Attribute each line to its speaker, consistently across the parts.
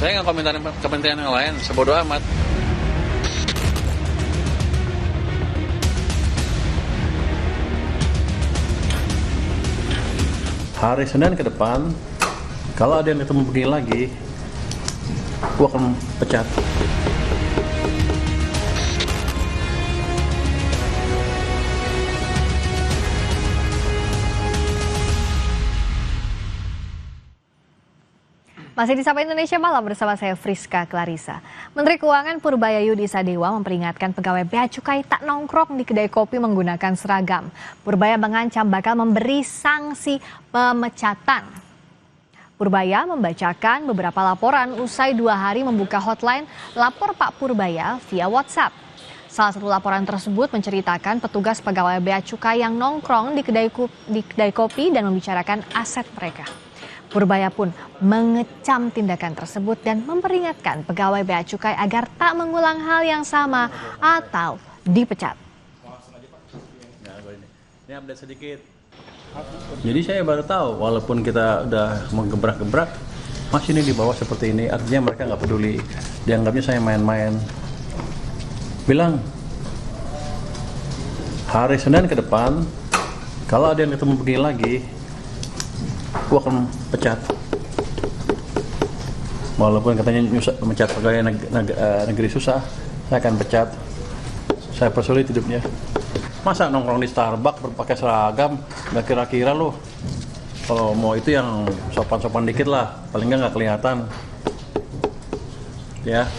Speaker 1: Saya nggak komentarin kementerian yang lain, sebodoh amat. Hari Senin ke depan, kalau ada yang ketemu begini lagi, gua akan pecat.
Speaker 2: Masih di Sapa Indonesia Malam bersama saya Friska Clarissa. Menteri Keuangan Purbaya Yudi Sadewa memperingatkan pegawai Bea Cukai tak nongkrong di kedai kopi menggunakan seragam. Purbaya mengancam bakal memberi sanksi pemecatan. Purbaya membacakan beberapa laporan usai 2 hari membuka hotline Lapor Pak Purbaya via WhatsApp. Salah satu laporan tersebut menceritakan petugas pegawai Bea Cukai yang nongkrong di kedai kopi dan membicarakan aset mereka. Purbaya pun mengecam tindakan tersebut dan memperingatkan pegawai Bea Cukai agar tak mengulang hal yang sama atau dipecat.
Speaker 1: Ini update sedikit. Jadi saya baru tahu, walaupun kita udah menggebrak-gebrak, masih ini di bawah seperti ini. Artinya mereka nggak peduli. Dianggapnya saya main-main. Bilang, hari Senin ke depan, kalau ada yang ketemu begini lagi, gua akan pecat. Walaupun katanya mecat pegawai negeri susah, saya akan pecat. Saya persulit hidupnya. Masa nongkrong di Starbucks berpakai seragam, nggak kira-kira loh. Kalau mau itu yang sopan-sopan dikit lah, paling nggak kelihatan. Ya.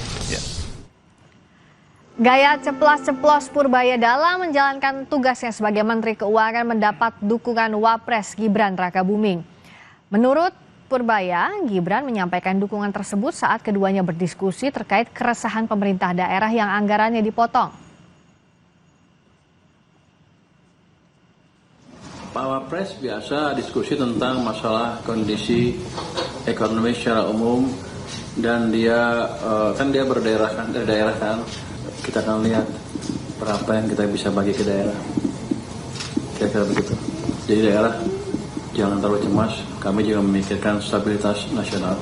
Speaker 2: Gaya ceplas-ceplos Purbaya dalam menjalankan tugasnya sebagai Menteri Keuangan mendapat dukungan Wapres Gibran Rakabuming. Menurut Purbaya, Gibran menyampaikan dukungan tersebut saat keduanya berdiskusi terkait keresahan pemerintah daerah yang anggarannya dipotong.
Speaker 1: Pak Wapres biasa diskusi tentang masalah kondisi ekonomi secara umum dan dia kan dia berdaerah kan, dari daerah kan. Kita akan lihat berapa yang kita bisa bagi ke daerah. Kira-kira begitu. Jadi daerah jangan terlalu cemas, kami juga memikirkan stabilitas nasional.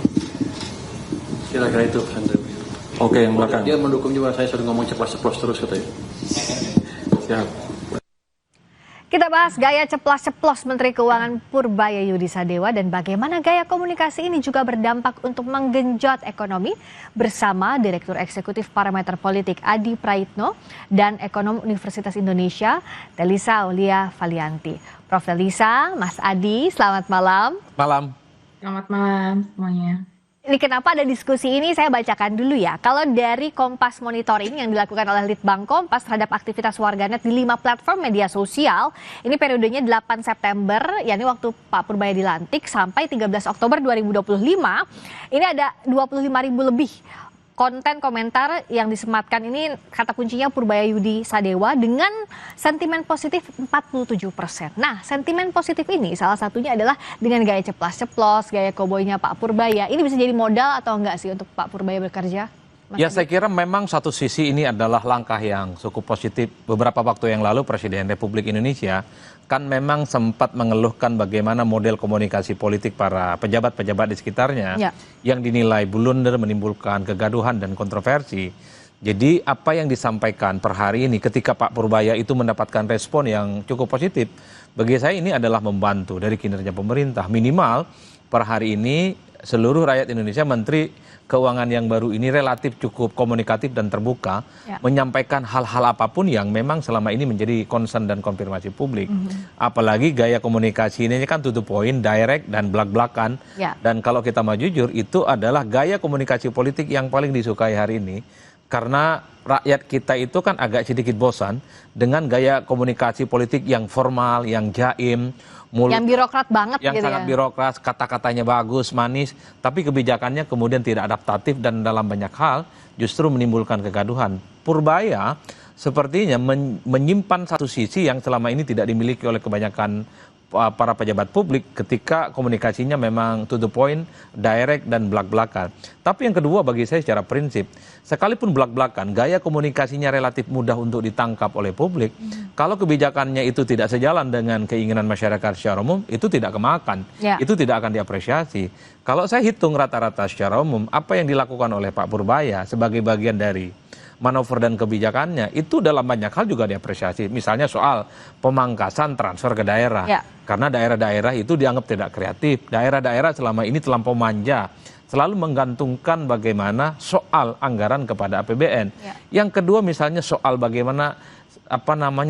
Speaker 1: Kira-kira itu pesan dari beliau. Oke, yang belakang. Dia mendukung juga, saya sering ngomong ceplas-ceplos terus katanya. Siap.
Speaker 2: Kita bahas gaya ceplas-ceplos Menteri Keuangan Purbaya Yudi Sadewa dan bagaimana gaya komunikasi ini juga berdampak untuk menggenjot ekonomi bersama Direktur Eksekutif Parameter Politik Adi Praitno dan Ekonom Universitas Indonesia Delisa Aulia Valianti. Prof. Delisa, Mas Adi, selamat malam.
Speaker 3: Malam.
Speaker 4: Selamat malam semuanya.
Speaker 2: Ini kenapa ada diskusi ini, saya bacakan dulu ya. Kalau dari Kompas Monitoring yang dilakukan oleh Litbang Kompas terhadap aktivitas warganet di 5 platform media sosial, ini periodenya 8 September, yakni waktu Pak Purbaya dilantik, sampai 13 Oktober 2025, ini ada 25.000 lebih konten komentar yang disematkan. Ini kata kuncinya Purbaya Yudi Sadewa dengan sentimen positif 47%. Nah, sentimen positif ini salah satunya adalah dengan gaya ceplas-ceplos, gaya koboynya Pak Purbaya. Ini bisa jadi modal atau enggak sih untuk Pak Purbaya bekerja?
Speaker 3: Ya, saya kira memang satu sisi ini adalah langkah yang cukup positif. Beberapa waktu yang lalu Presiden Republik Indonesia kan memang sempat mengeluhkan bagaimana model komunikasi politik para pejabat-pejabat di sekitarnya yang dinilai blunder, menimbulkan kegaduhan dan kontroversi. Jadi apa yang disampaikan per hari ini ketika Pak Purbaya itu mendapatkan respon yang cukup positif, bagi saya ini adalah membantu dari kinerja pemerintah. Minimal per hari ini seluruh rakyat Indonesia, Menteri Keuangan yang baru ini relatif cukup komunikatif dan terbuka, menyampaikan hal-hal apapun yang memang selama ini menjadi concern dan konfirmasi publik. Apalagi gaya komunikasi ini kan to the point, direct dan belak-belakan. Dan kalau kita mau jujur, itu adalah gaya komunikasi politik yang paling disukai hari ini. Karena rakyat kita itu kan agak sedikit bosan dengan gaya komunikasi politik yang formal, yang jaim,
Speaker 2: yang birokrat banget
Speaker 3: yang
Speaker 2: gitu
Speaker 3: sangat
Speaker 2: ya.
Speaker 3: birokrat, kata-katanya bagus, manis, tapi kebijakannya kemudian tidak adaptatif dan dalam banyak hal justru menimbulkan kegaduhan. Purbaya sepertinya menyimpan satu sisi yang selama ini tidak dimiliki oleh kebanyakan para pejabat publik ketika komunikasinya memang to the point, direct dan belak-belakan. Tapi yang kedua bagi saya secara prinsip, sekalipun belak-belakan, gaya komunikasinya relatif mudah untuk ditangkap oleh publik. Kalau kebijakannya itu tidak sejalan dengan keinginan masyarakat secara umum, itu tidak kemakan, itu tidak akan diapresiasi. Kalau saya hitung rata-rata secara umum, apa yang dilakukan oleh Pak Purbaya sebagai bagian dari manuver dan kebijakannya itu dalam banyak hal juga diapresiasi. Misalnya soal pemangkasan transfer ke daerah. Karena daerah-daerah itu dianggap tidak kreatif. Daerah-daerah selama ini terlampau manja. Selalu menggantungkan bagaimana soal anggaran kepada APBN. Yang kedua misalnya soal bagaimana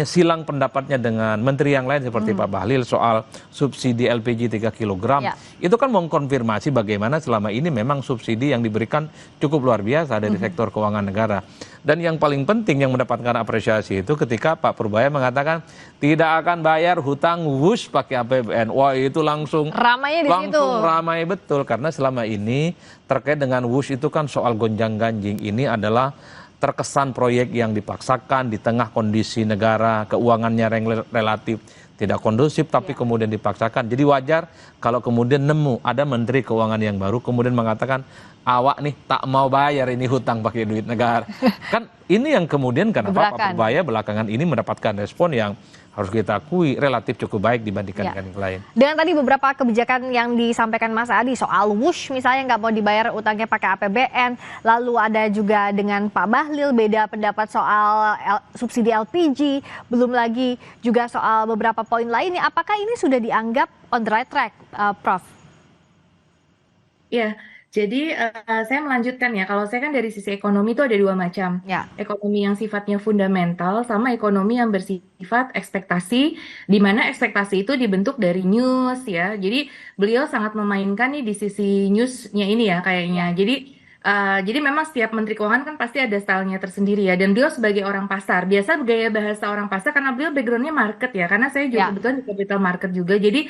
Speaker 3: silang pendapatnya dengan menteri yang lain seperti Pak Bahlil soal subsidi LPG 3 kg. Itu kan mengkonfirmasi bagaimana selama ini memang subsidi yang diberikan cukup luar biasa dari sektor keuangan negara. Dan yang paling penting yang mendapatkan apresiasi itu ketika Pak Purbaya mengatakan tidak akan bayar hutang wush pakai APBN. Wah, itu langsung
Speaker 2: ramainya di situ.
Speaker 3: Langsung ramai betul karena selama ini terkait dengan wush itu kan soal gonjang-ganjing. Ini adalah terkesan proyek yang dipaksakan di tengah kondisi negara keuangannya yang relatif tidak kondusif tapi kemudian dipaksakan. Jadi wajar kalau kemudian nemu ada menteri keuangan yang baru kemudian mengatakan awak nih tak mau bayar ini hutang pakai duit negara. Kan ini yang kemudian kenapa Pak Purbaya belakangan ini mendapatkan respon yang harus kita akui relatif cukup baik dibandingkan dengan yang lain.
Speaker 2: Dengan tadi beberapa kebijakan yang disampaikan Mas Adi soal wush misalnya nggak mau dibayar utangnya pakai APBN, lalu ada juga dengan Pak Bahlil beda pendapat soal subsidi LPG, belum lagi juga soal beberapa poin lainnya. Apakah ini sudah dianggap on the right track, Prof?
Speaker 4: Ya, jadi saya melanjutkan ya, kalau saya kan dari sisi ekonomi itu ada dua macam. Ekonomi yang sifatnya fundamental sama ekonomi yang bersifat ekspektasi, di mana ekspektasi itu dibentuk dari news ya. Jadi beliau sangat memainkan nih di sisi newsnya ini ya kayaknya. Jadi memang setiap menteri keuangan kan pasti ada stylenya tersendiri ya. Dan beliau sebagai orang pasar, biasa gaya bahasa orang pasar karena beliau backgroundnya market ya. Karena saya juga kebetulan di capital market juga. Jadi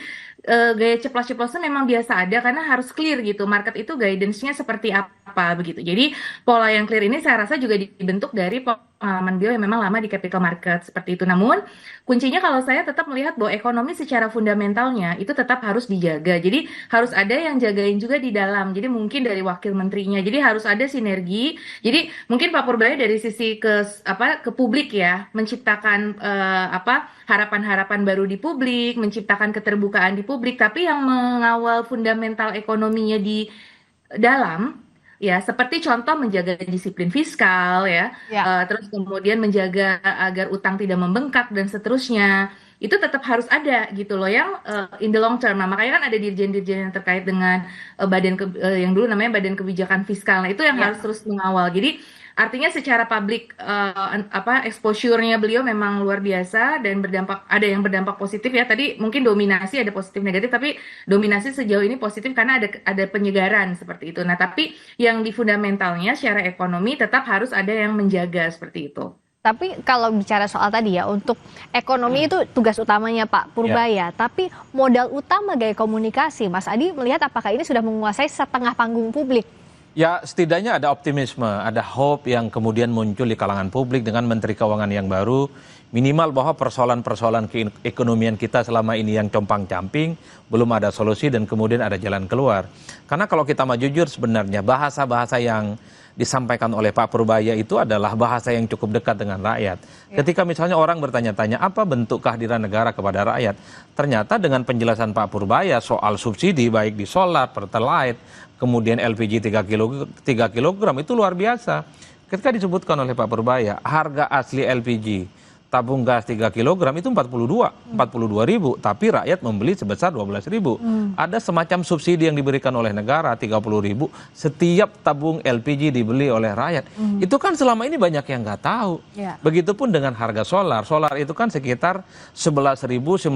Speaker 4: gaya ceplos-ceplosnya memang biasa ada karena harus clear gitu. Market itu guidance-nya seperti apa begitu. Jadi pola yang clear ini saya rasa juga dibentuk dari pengalaman beliau yang memang lama di capital market seperti itu. Namun kuncinya kalau saya tetap melihat bahwa ekonomi secara fundamentalnya itu tetap harus dijaga. Jadi harus ada yang jagain juga di dalam. Jadi mungkin dari wakil menterinya. Jadi harus ada sinergi. Jadi mungkin Pak Purbaya dari sisi ke publik ya, menciptakan harapan-harapan baru di publik, menciptakan keterbukaan di publik, tapi yang mengawal fundamental ekonominya di dalam ya, seperti contoh menjaga disiplin fiskal ya, terus kemudian menjaga agar utang tidak membengkak dan seterusnya, itu tetap harus ada gitu loh yang in the long term. Nah, makanya kan ada dirjen-dirjen yang terkait dengan yang dulu namanya Badan Kebijakan Fiskal. Nah, itu yang harus terus mengawal. Jadi artinya secara publik exposure-nya beliau memang luar biasa dan ada yang berdampak positif ya. Tadi mungkin dominasi ada positif negatif, tapi dominasi sejauh ini positif karena ada penyegaran seperti itu. Nah, tapi yang di fundamentalnya secara ekonomi tetap harus ada yang menjaga seperti itu.
Speaker 2: Tapi kalau bicara soal tadi ya, untuk ekonomi itu tugas utamanya Pak Purbaya. Tapi modal utama gaya komunikasi, Mas Adi melihat apakah ini sudah menguasai setengah panggung publik?
Speaker 3: Ya, setidaknya ada optimisme, ada hope yang kemudian muncul di kalangan publik dengan Menteri Keuangan yang baru. Minimal bahwa persoalan-persoalan keekonomian kita selama ini yang compang-camping, belum ada solusi dan kemudian ada jalan keluar. Karena kalau kita mau jujur sebenarnya bahasa-bahasa yang disampaikan oleh Pak Purbaya itu adalah bahasa yang cukup dekat dengan rakyat. Ketika misalnya orang bertanya-tanya apa bentuk kehadiran negara kepada rakyat, ternyata dengan penjelasan Pak Purbaya soal subsidi baik di solar, pertalite, kemudian LPG 3 kg itu luar biasa. Ketika disebutkan oleh Pak Purbaya, harga asli LPG tabung gas 3 kg itu 42.000, tapi rakyat membeli sebesar 12.000. Ada semacam subsidi yang diberikan oleh negara 30.000 setiap tabung LPG dibeli oleh rakyat. Itu kan selama ini banyak yang nggak tahu. Begitupun dengan harga solar. Solar itu kan sekitar 11.920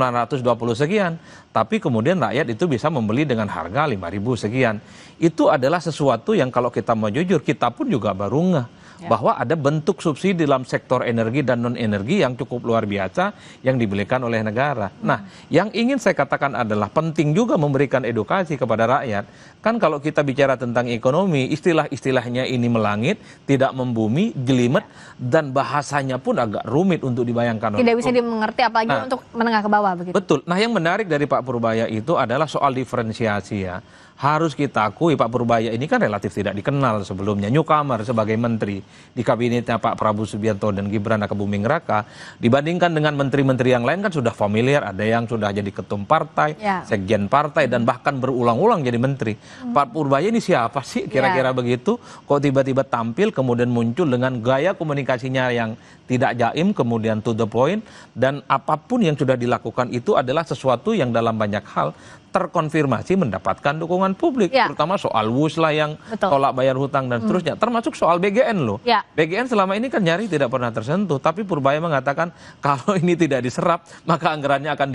Speaker 3: sekian, tapi kemudian rakyat itu bisa membeli dengan harga 5.000 sekian. Itu adalah sesuatu yang kalau kita mau jujur, kita pun juga baru ngeh bahwa ada bentuk subsidi dalam sektor energi dan non-energi yang cukup luar biasa yang diberikan oleh negara. Nah, yang ingin saya katakan adalah penting juga memberikan edukasi kepada rakyat. Kan kalau kita bicara tentang ekonomi, istilah-istilahnya ini melangit, tidak membumi, jelimet, dan bahasanya pun agak rumit untuk dibayangkan.
Speaker 2: Tidak bisa dimengerti apalagi untuk menengah ke bawah begitu.
Speaker 3: Betul. Nah, yang menarik dari Pak Purbaya itu adalah soal diferensiasi ya. Harus kita akui Pak Purbaya ini kan relatif tidak dikenal sebelumnya. Newcomer sebagai menteri di kabinetnya Pak Prabowo Subianto dan Gibran Rakabuming Raka. Dibandingkan dengan menteri-menteri yang lain kan sudah familiar. Ada yang sudah jadi ketum partai, sekjen partai, dan bahkan berulang-ulang jadi menteri. Pak Purbaya ini siapa sih kira-kira begitu? Kok tiba-tiba tampil kemudian muncul dengan gaya komunikasinya yang tidak jaim, kemudian to the point. Dan apapun yang sudah dilakukan itu adalah sesuatu yang dalam banyak hal terkonfirmasi mendapatkan dukungan publik, terutama soal WUS lah yang tolak bayar hutang dan seterusnya, termasuk soal BGN loh. BGN selama ini kan nyaris tidak pernah tersentuh, tapi Purbaya mengatakan kalau ini tidak diserap maka anggarannya akan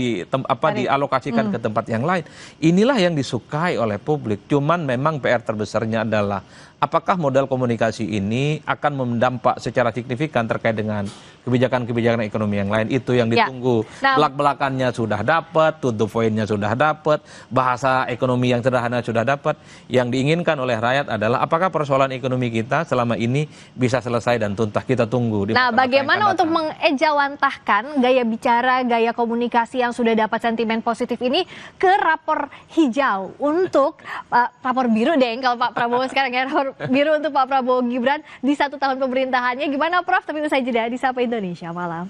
Speaker 3: dialokasikan ke tempat yang lain. Inilah yang disukai oleh publik. Cuman memang PR terbesarnya adalah apakah modal komunikasi ini akan mendampak secara signifikan terkait dengan kebijakan-kebijakan ekonomi yang lain. Itu yang ditunggu. Belak-belakannya sudah dapat, to the point-nya sudah dapat, bahasa ekonomi yang sederhana sudah dapat. Yang diinginkan oleh rakyat adalah apakah persoalan ekonomi kita selama ini bisa selesai dan tuntas. Kita tunggu.
Speaker 2: Nah, bagaimana untuk mengejawantahkan gaya bicara, gaya komunikasi yang sudah dapat sentimen positif ini ke rapor hijau untuk rapor biru deh kalau Pak Prabowo sekarang ya, rapor biru untuk Pak Prabowo Gibran di 1 tahun pemerintahannya. Gimana Prof? Tapi usai jeda di Sapa Indonesia Malam.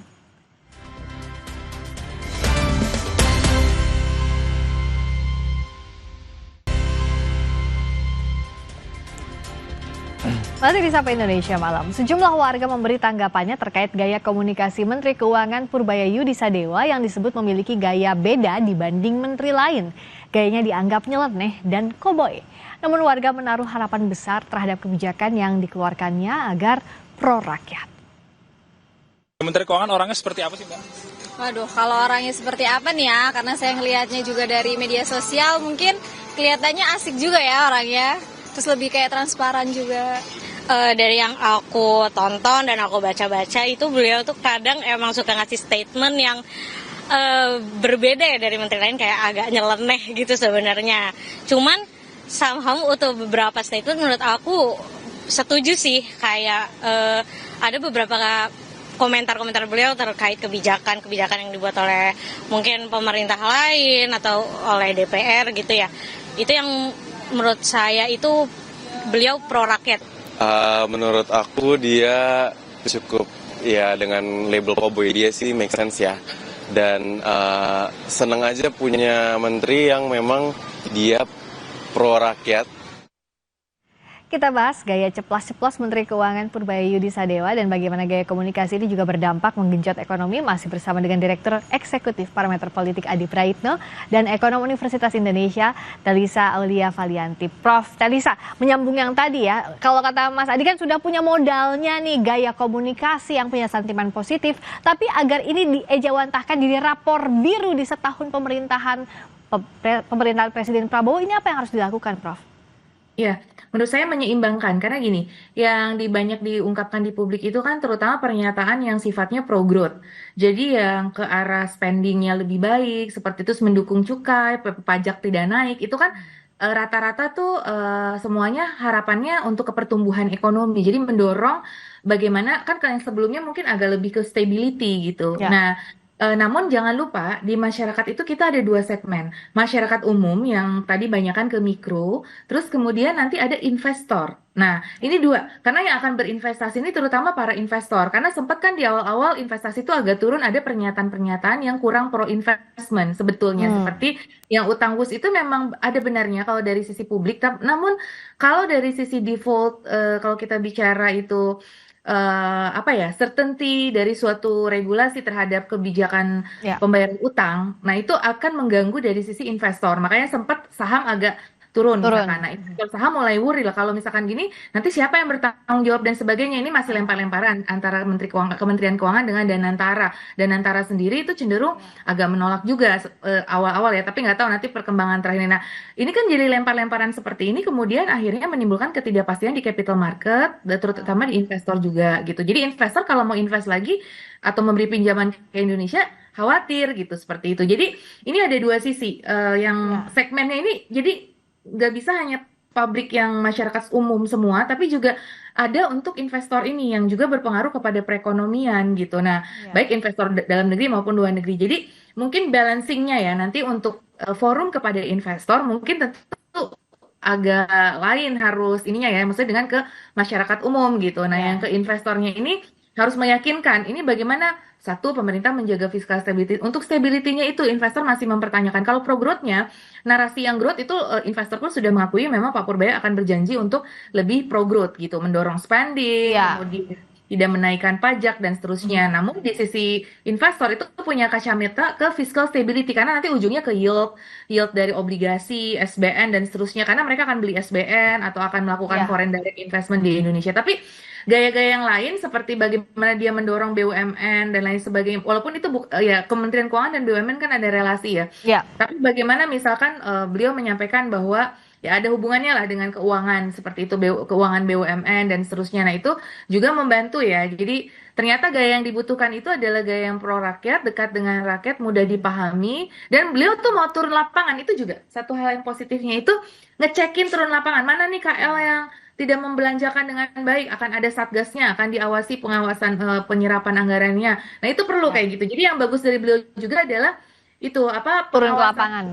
Speaker 2: Masih di Sapa Indonesia Malam, sejumlah warga memberi tanggapannya terkait gaya komunikasi Menteri Keuangan Purbaya Yudi Sadewa yang disebut memiliki gaya beda dibanding menteri lain. Gayanya dianggap nyeleneh dan koboi. Namun warga menaruh harapan besar terhadap kebijakan yang dikeluarkannya agar pro rakyat.
Speaker 5: Menteri Keuangan orangnya seperti apa sih, Mbak?
Speaker 6: Waduh, kalau orangnya seperti apa nih ya? Karena saya ngelihatnya juga dari media sosial, mungkin kelihatannya asik juga ya orangnya. Terus lebih kayak transparan juga. Dari yang aku tonton dan aku baca-baca itu beliau tuh kadang emang suka ngasih statement yang berbeda ya dari menteri lain, kayak agak nyeleneh gitu sebenarnya. Cuman somehow untuk beberapa statement menurut aku setuju sih, kayak ada beberapa komentar-komentar beliau terkait kebijakan yang dibuat oleh mungkin pemerintah lain atau oleh DPR gitu ya. Itu yang menurut saya itu beliau pro rakyat.
Speaker 7: Menurut aku dia cukup ya dengan label cowboy dia sih make sense ya. Dan seneng aja punya menteri yang memang dia pro rakyat.
Speaker 2: Kita bahas gaya ceplas-ceplos Menteri Keuangan Purbaya Yudi Sadewa dan bagaimana gaya komunikasi ini juga berdampak menggenjot ekonomi. Masih bersama dengan Direktur Eksekutif Parameter Politik Adi Praitno dan Ekonom Universitas Indonesia Telisa Aulia Valianti. Prof. Telisa, menyambung yang tadi ya, kalau kata Mas Adi kan sudah punya modalnya nih gaya komunikasi yang punya sentimen positif, tapi agar ini diejawantahkan di rapor biru di setahun pemerintahan Presiden Prabowo, ini apa yang harus dilakukan, Prof?
Speaker 4: Ya, menurut saya menyeimbangkan, karena gini, yang banyak diungkapkan di publik itu kan terutama pernyataan yang sifatnya pro growth. Jadi yang ke arah spendingnya lebih baik, seperti itu mendukung cukai, pajak tidak naik, itu kan rata-rata tuh semuanya harapannya untuk kepertumbuhan ekonomi. Jadi mendorong bagaimana, kan yang sebelumnya mungkin agak lebih ke stability gitu. Nah, namun jangan lupa di masyarakat itu kita ada 2 segmen. Masyarakat umum yang tadi banyakkan ke mikro, terus kemudian nanti ada investor. Nah, ini 2, karena yang akan berinvestasi ini terutama para investor. Karena sempat kan di awal-awal investasi itu agak turun, ada pernyataan-pernyataan yang kurang pro investment sebetulnya. Seperti yang utang WUS itu memang ada benarnya kalau dari sisi publik. Namun kalau dari sisi default, kalau kita bicara itu certainty dari suatu regulasi terhadap kebijakan pembayaran utang, nah itu akan mengganggu dari sisi investor. Makanya sempat saham agak turun misalkan. Nah, investor saham mulai worry lah kalau misalkan gini, nanti siapa yang bertanggung jawab dan sebagainya. Ini masih lempar-lemparan antara Kementerian Keuangan dengan Danantara. Danantara sendiri itu cenderung agak menolak juga awal-awal ya, tapi nggak tahu nanti perkembangan terakhir. Nah, ini kan jadi lempar-lemparan seperti ini, kemudian akhirnya menimbulkan ketidakpastian di capital market, terutama di investor juga gitu. Jadi investor kalau mau invest lagi atau memberi pinjaman ke Indonesia, khawatir gitu seperti itu. Jadi ini ada dua sisi yang segmennya ini, jadi nggak bisa hanya publik yang masyarakat umum semua, tapi juga ada untuk investor ini yang juga berpengaruh kepada perekonomian gitu. Nah, baik investor dalam negeri maupun luar negeri. Jadi mungkin balancingnya ya nanti untuk forum kepada investor mungkin tentu agak lain harus ininya ya, maksudnya dengan ke masyarakat umum gitu. Nah, yang ke investornya ini harus meyakinkan ini bagaimana satu pemerintah menjaga fiscal stability. Untuk stability-nya itu investor masih mempertanyakan. Kalau pro growth-nya, narasi yang growth itu investor pun sudah mengakui memang Pak Purbaya akan berjanji untuk lebih pro growth gitu, mendorong spending, kemudian tidak menaikkan pajak dan seterusnya. Namun di sisi investor itu punya kacamata ke fiscal stability karena nanti ujungnya ke yield dari obligasi, SBN dan seterusnya karena mereka akan beli SBN atau akan melakukan foreign direct investment di Indonesia. Tapi gaya-gaya yang lain seperti bagaimana dia mendorong BUMN dan lain sebagainya, walaupun itu ya Kementerian Keuangan dan BUMN kan ada relasi ya. Tapi bagaimana misalkan beliau menyampaikan bahwa ya ada hubungannya lah dengan keuangan seperti itu, keuangan BUMN dan seterusnya. Nah, itu juga membantu ya. Jadi ternyata gaya yang dibutuhkan itu adalah gaya yang pro rakyat, dekat dengan rakyat, mudah dipahami, dan beliau tuh mau turun lapangan. Itu juga satu hal yang positifnya itu ngecekin turun lapangan. Mana nih KL yang tidak membelanjakan dengan baik, akan ada satgasnya, akan diawasi pengawasan penyerapan anggarannya. Nah, itu perlu kayak gitu. Jadi yang bagus dari beliau juga adalah itu
Speaker 2: turun ke lapangan.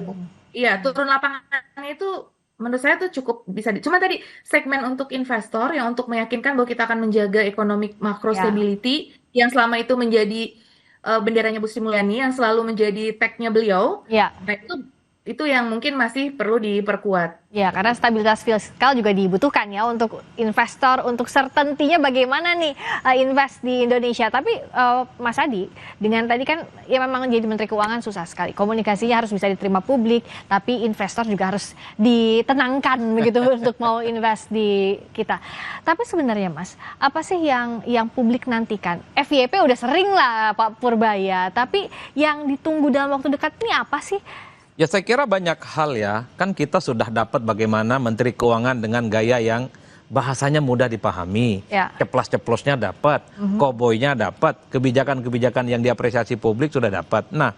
Speaker 4: Iya, turun lapangannya itu menurut saya tuh cukup bisa cuma tadi segmen untuk investor yang untuk meyakinkan bahwa kita akan menjaga ekonomi makro stability yang selama itu menjadi benderanya Bu Sri Mulyani, yang selalu menjadi tag-nya beliau. Nah, itu yang mungkin masih perlu diperkuat.
Speaker 2: Ya, karena stabilitas fiskal juga dibutuhkan ya untuk investor, untuk certainty-nya bagaimana nih invest di Indonesia. Tapi Mas Adi, dengan tadi kan ya memang jadi Menteri Keuangan susah sekali. Komunikasinya harus bisa diterima publik, tapi investor juga harus ditenangkan begitu untuk mau invest di kita. Tapi sebenarnya Mas, apa sih yang publik nantikan? FYP udah sering lah Pak Purbaya, tapi yang ditunggu dalam waktu dekat ini apa sih?
Speaker 3: Ya saya kira banyak hal ya, kan kita sudah dapat bagaimana Menteri Keuangan dengan gaya yang bahasanya mudah dipahami, ceplos-ceplosnya dapat, koboynya dapat, kebijakan-kebijakan yang diapresiasi publik sudah dapat. Nah,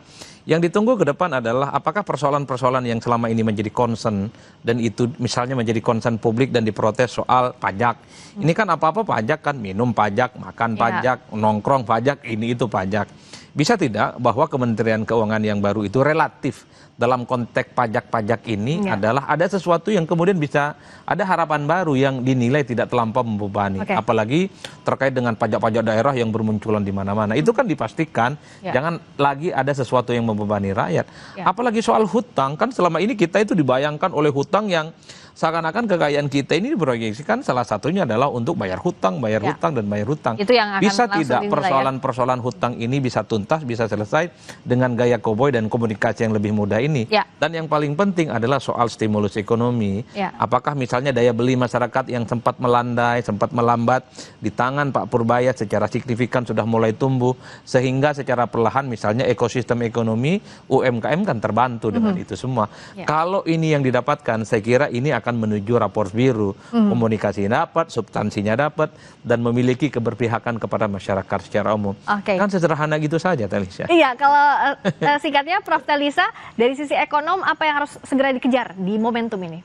Speaker 3: yang ditunggu ke depan adalah apakah persoalan-persoalan yang selama ini menjadi concern dan itu misalnya menjadi concern publik dan diprotes soal pajak. Ini kan apa-apa pajak kan, minum pajak, makan pajak, nongkrong pajak, ini itu pajak. Bisa tidak bahwa Kementerian Keuangan yang baru itu relatif dalam konteks pajak-pajak ini adalah ada sesuatu yang kemudian bisa ada harapan baru yang dinilai tidak terlampau membebani. Apalagi terkait dengan pajak-pajak daerah yang bermunculan di mana-mana. Itu kan dipastikan jangan lagi ada sesuatu yang membebani rakyat. Apalagi soal hutang, kan selama ini kita itu dibayangkan oleh hutang yang seakan-akan kekayaan kita ini diproyeksikan salah satunya adalah untuk bayar hutang dan bayar hutang.
Speaker 2: Itu yang akan
Speaker 3: bisa tidak persoalan-persoalan hutang ini bisa tuntas, bisa selesai dengan gaya koboi dan komunikasi yang lebih mudah ini. Dan yang paling penting adalah soal stimulus ekonomi. Apakah misalnya daya beli masyarakat yang sempat melandai, sempat melambat di tangan Pak Purbaya secara signifikan sudah mulai tumbuh sehingga secara perlahan misalnya ekosistem ekonomi UMKM kan terbantu dengan itu semua. Kalau ini yang didapatkan, saya kira ini akan menuju rapor biru, komunikasi dapat, substansinya dapat, dan memiliki keberpihakan kepada masyarakat secara umum. Kan sederhana gitu saja, Telisa.
Speaker 2: Iya, kalau singkatnya Prof. Telisa, dari sisi ekonom apa yang harus segera dikejar di momentum ini?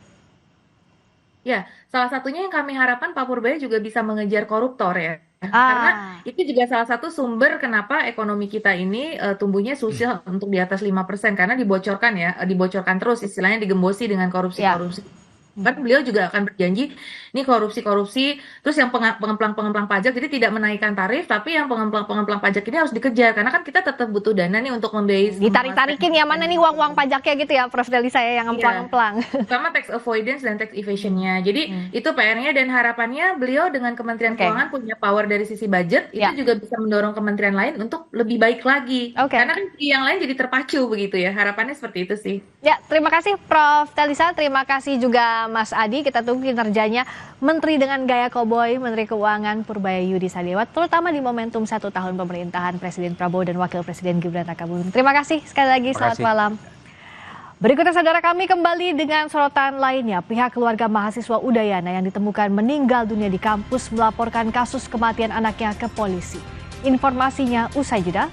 Speaker 4: Ya, salah satunya yang kami harapkan Pak Purbaya juga bisa mengejar koruptor ya. Karena itu juga salah satu sumber kenapa ekonomi kita ini tumbuhnya susil untuk di atas 5%, karena dibocorkan terus, istilahnya digembosi dengan korupsi-korupsi. Kan beliau juga akan berjanji ini korupsi-korupsi, terus yang pengemplang pajak jadi tidak menaikkan tarif, tapi yang pengemplang pajak ini harus dikejar karena kan kita tetap butuh dana nih untuk membiayai.
Speaker 2: Ditarik-tarikin ya mana nih uang pajaknya gitu ya, Prof Deli saya yang emplang-emplang.
Speaker 4: Sama tax avoidance dan tax evasionnya. Jadi itu PR-nya dan harapannya beliau dengan Kementerian Keuangan punya power dari sisi budget itu juga bisa mendorong kementerian lain untuk lebih baik lagi. Karena kan yang lain jadi terpacu begitu ya. Harapannya seperti itu sih.
Speaker 2: Ya, terima kasih Prof Telisa, terima kasih juga Mas Adi. Kita tunggu kinerjanya Menteri dengan gaya koboi, Menteri Keuangan Purbaya Yudi Sadewa, terutama di momentum 1 tahun pemerintahan Presiden Prabowo dan Wakil Presiden Gibran Rakabuming. Terima kasih sekali lagi, selamat malam. Berikutnya saudara, kami kembali dengan sorotan lainnya. Pihak keluarga mahasiswa Udayana yang ditemukan meninggal dunia di kampus melaporkan kasus kematian anaknya ke polisi. Informasinya usai jeda.